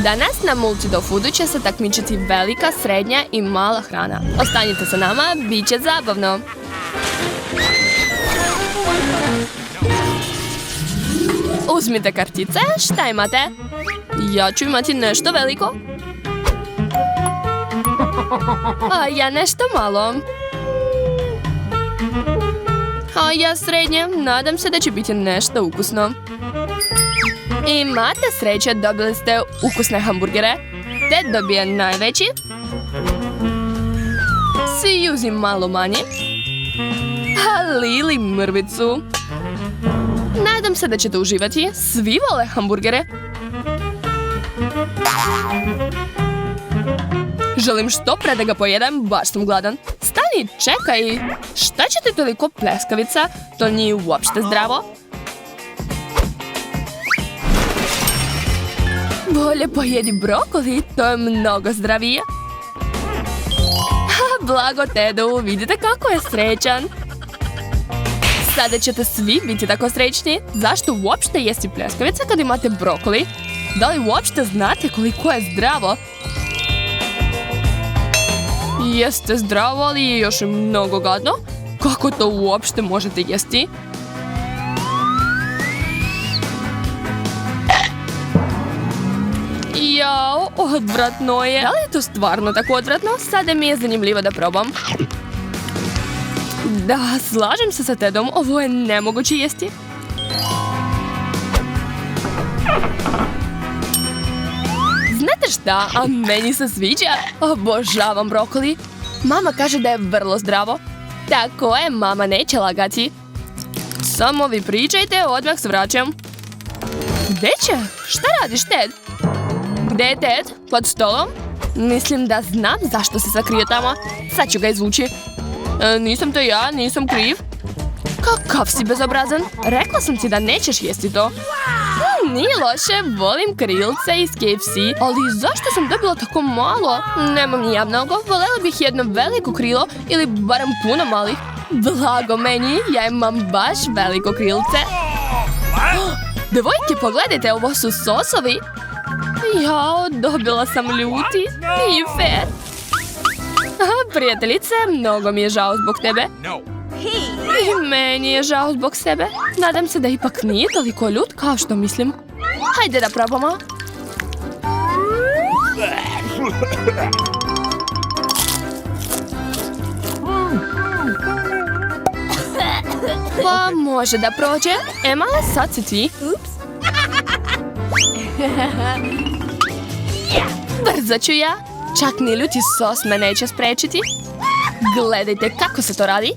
Danas na Multido Foodu će se takmičiti velika, srednja i mala hrana. Ostanite sa nama, bit će zabavno. Uzmite kartice, šta imate? Ja ću imati nešto veliko. A ja nešto malo. A ja srednje, nadam se da će biti nešto ukusno. Imate sreće, dobili ste ukusne hamburgere. Ted dobije najveći. Suzy malo manje. A Lily mrvicu. Nadam se da ćete uživati. Svi vole hamburgere. Želim što pre da ga pojedem, baš sam gladan. Stani, čekaj. Šta će ti toliko pljeskavica? To nije uopšte zdravo. Bolje pojedi brokoli, to je mnogo zdravije. Blago Tedu, vidite kako je srećan. Sada ćete svi biti tako srećni. Zašto uopšte jesti pljeskavice kad imate brokoli? Da li uopšte znate koliko je zdravo? Jeste zdravo, ali je još mnogo gadno. Kako to uopšte možete jesti? Jao, odvratno je. Da li je to stvarno tako odvratno? Sada mi je zanimljivo da probam. Da, slažem se sa Tedom, ovo je nemoguće jesti. Znate šta, a meni se sviđa. Obožavam brokoli. Mama kaže da je vrlo zdravo. Tako je, mama neće lagati. Samo vi pričajte, odmah se vraćam. Gde će? Šta radiš, Ted? Gde je Ted? Pod stolom? Mislim da znam zašto se sakrio tamo. Sad ću ga izvući. Nisam to ja, nisam kriv. Kakav si bezobrazan. Rekla sam ti da nećeš jesti to. Nije loše, volim krilce iz KFC. Ali zašto sam dobila tako malo? Nemam ni ja mnogo, voljela bih jedno veliko krilo ili barem puno malih. Blago meni, ja imam baš veliko krilce. Devojke, pogledajte, ovo su sosovi. Jao, dobila sam ljuti. Nije fair. Prijateljice, mnogo mi je žao zbog tebe. I meni je žao zbog sebe. Nadam se da ipak nije toliko ljut kao što mislim. Hajde da probamo. Pa može da prođe. Emma, sad si ti. Brzo ću ja. Čak ni ljuti sos me neće sprečiti. Gledajte kako se to radi.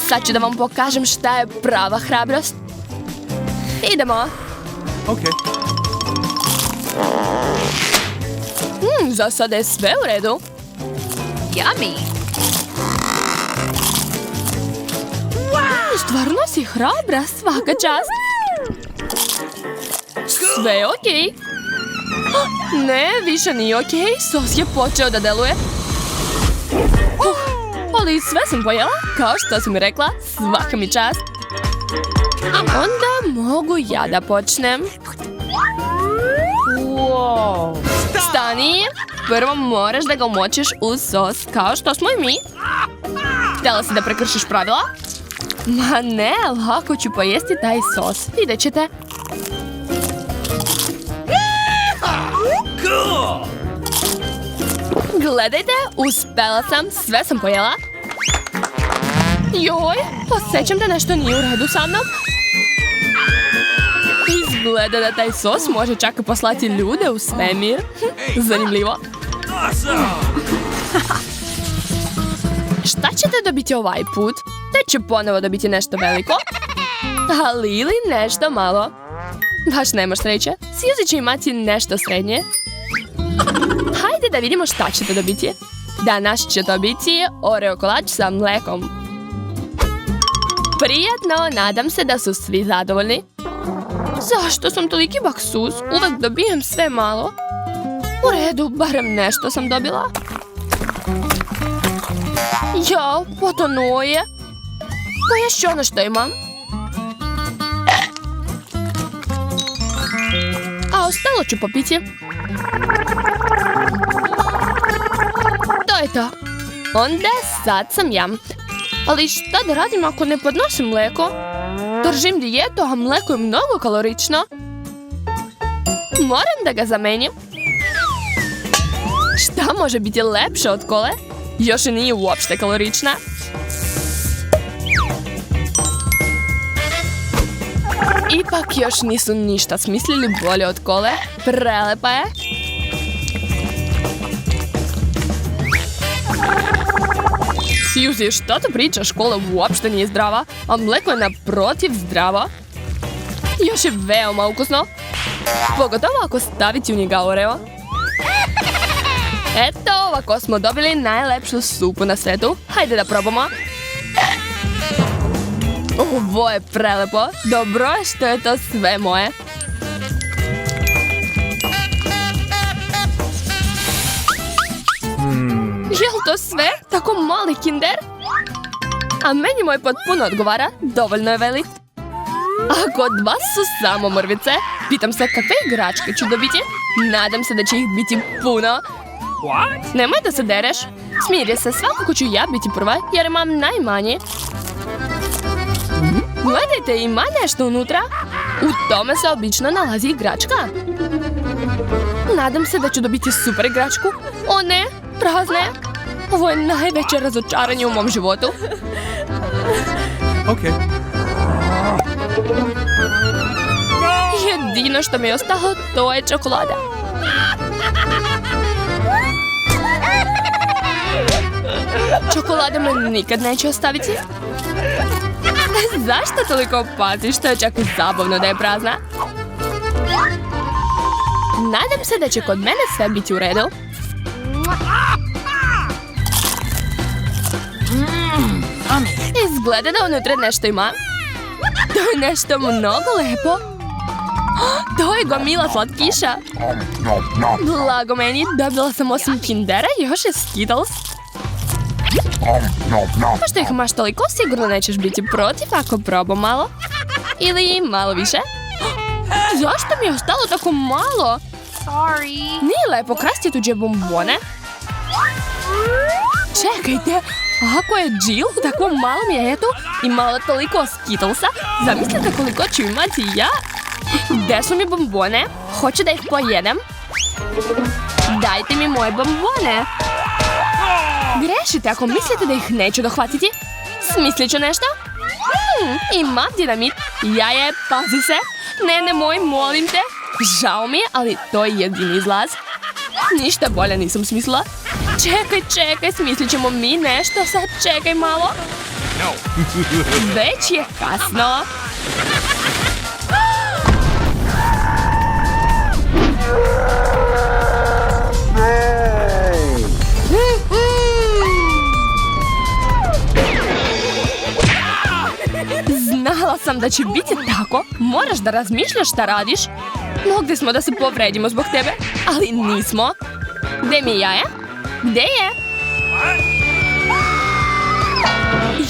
Sad ću da vam pokažem šta je prava hrabrost. Idemo. Za sada je sve u redu. Yummy. Stvarno si hrabra, svaka čast. Sve je okej. Ne, više nije okej. Sos je počeo da deluje. Ali sve sam pojela, kao što sam mi rekla, svaka mi čast. Onda mogu ja da počnem. Stani, prvo moraš da ga umočiš u sos, kao što smo i mi. Htjela si da prekršiš pravila? Ma ne, lako ću pojesti taj sos. Vidjet ćete. Gledajte, uspela sam, sve sam pojela. Joj, osjećam da nešto nije u redu sa mnom. Izgleda da taj sos može čak poslati ljude u svemir. Zanimljivo. Šta ćete dobiti ovaj put? Te će ponovo dobiti nešto veliko. A Lily nešto malo. Baš nemaš sreće. Suzy će imati nešto srednje. Hajde da vidimo šta ćete dobiti. Danas će to biti Oreo kolač sa mlekom. Prijatno, nadam se da su svi zadovoljni. Zašto sam toliki baksuz? Uvek dobijem sve malo. U redu, barem nešto sam dobila. Jao, potonuo je. Poješću ono što imam. A ostalo Malo ću popiti. To je to. Onda sad sam ja. Ali šta da radim ako ne podnosim mlijeko? Držim dijetu, a mlijeko je mnogo kalorično. Moram da ga zamenim. Šta može biti lepše od kole? Još i nije uopšte kalorična. Ipak još nisu ništa smislili bolje od kole. Prelepa je. Suzy, što tu pričaš? Kola uopšte nije zdrava, a mlijeko je naprotiv zdravo. Još je veoma ukusno. Pogotovo ako staviti u njega oreo. Eto, ovako smo dobili najlepšu supu na svetu. Hajde da probamo. Ovo je prelepo. Dobro je što je to sve moje. Jel to sve? Tako mali Kinder? A meni moj potpuno odgovara. Dovoljno je velik. A kod vas su samo mrvice. Pitam se kakve igračke ću dobiti. Nadam se da će ih biti puno. Nemoj da se dereš. Smiri se, svakako ću ja biti prva jer imam najmanje. Gledajte, ima nešto unutra. U tome se obično nalazi igračka. Nadam se da ću dobiti super igračku. O ne, prazna je. Ovo je najveće razočaranje u mom životu. Jedino što mi je ostalo, to je čokolada. Čokolada me nikad neće ostaviti. Zašto toliko paziš? To je čak i zabavno da je prazna. Nadam se da će kod mene sve biti u redu. Izgleda da unutra nešto ima. To je nešto mnogo lepo. To je gomila slatkiša. Blago meni, dobila sam osim Kindera još je Skittles. Pošto ih imaš toliko, sigurno nećeš biti protiv ako probam malo. Ili malo više. Zašto mi je ostalo tako malo? Nije lepo krasti tuđe bombone. Čekajte, ako je Jill u takvom malom jajetu i malo toliko Skittlesa, zamislite koliko ću imati ja. Gde su mi bombone? Hoću da ih pojedem. Dajte mi moje bombone. Grešite ako mislite da ih neću dohvatiti. Smislit ću nešto. Imam dinamit. Jaje, pazi se. Ne, nemoj, molim te. Žao mi je, ali to je jedini izlaz. Ništa bolje nisam smislila. Čekaj, smislit ćemo mi nešto. Sad čekaj malo. Već je kasno. Znala sam da će biti tako. Moraš da razmišljaš šta radiš. Mogli smo da se povredimo zbog tebe, ali nismo. Gde mi je jaje? Gde je?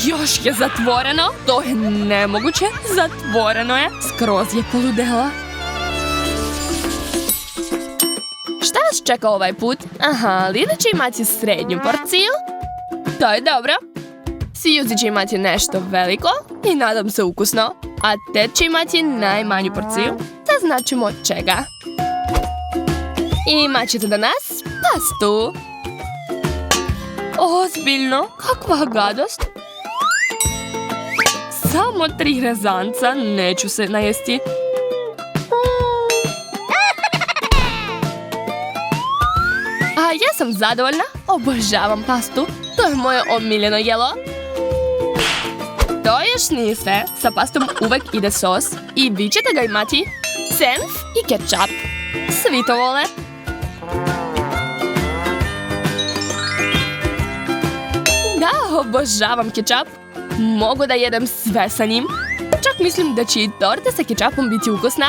Još je zatvoreno. To je nemoguće. Zatvoreno je. Skroz je poludela. Šta vas čeka ovaj put? Aha, Lili će imati srednju porciju. To je dobro. Suzy će imati nešto veliko i nadam se ukusno. A Ted će imati najmanju porciju. Da značimo čega. I imat ćete danas pastu. Ozbiljno, kakva gadost. Samo 3 rezanca, neću se najesti. A ja sam zadovoljna, obožavam pastu. To je moje omiljeno jelo. To još nije sve. Sa pastom uvek ide sos. I vi ćete ga imati. Senf i kečap. Svi to vole. Da, obožavam kečap. Mogu da jedem sve sa njim. Čak mislim da će i torta sa kečapom biti ukusna.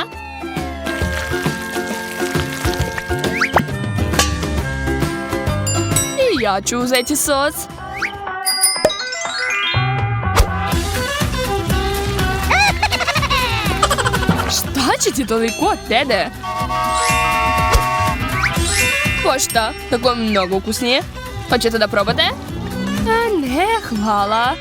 I ja ću uzeti sos. Šta će ti toliko, Tede? šta? Tako je mnogo ukusnije. Hoćete da probate? A ne, hvala.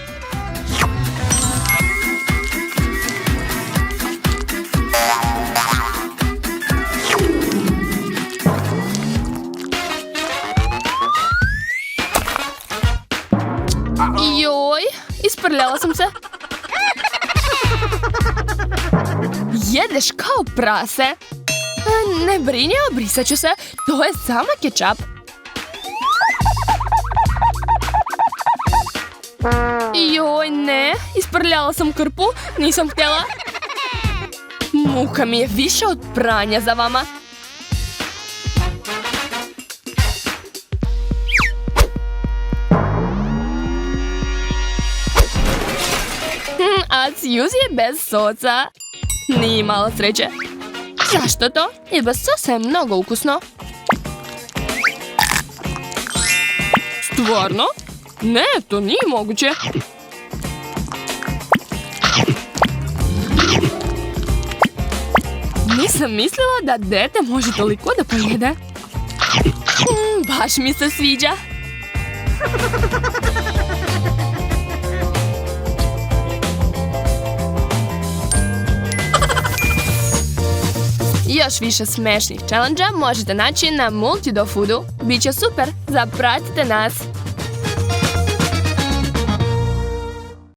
Joj, isprljala sam se. Jedeš kao prase. Ne brini, obrisat ću se. To je samo kečap. Joj, ne. Isprljala sam krpu. Nisam htjela. Muka mi je više od pranja za vama. A Suzy je bez soca. Nije imala sreće. Zašto to? Jer bez sosa je mnogo ukusno. Stvarno? Ne, to nije moguće. Nisam mislila da dete može toliko da pojede. Baš mi se sviđa. Još više smešnih challenge-a možete naći na Multidofoodu. Biće super, zapratite nas!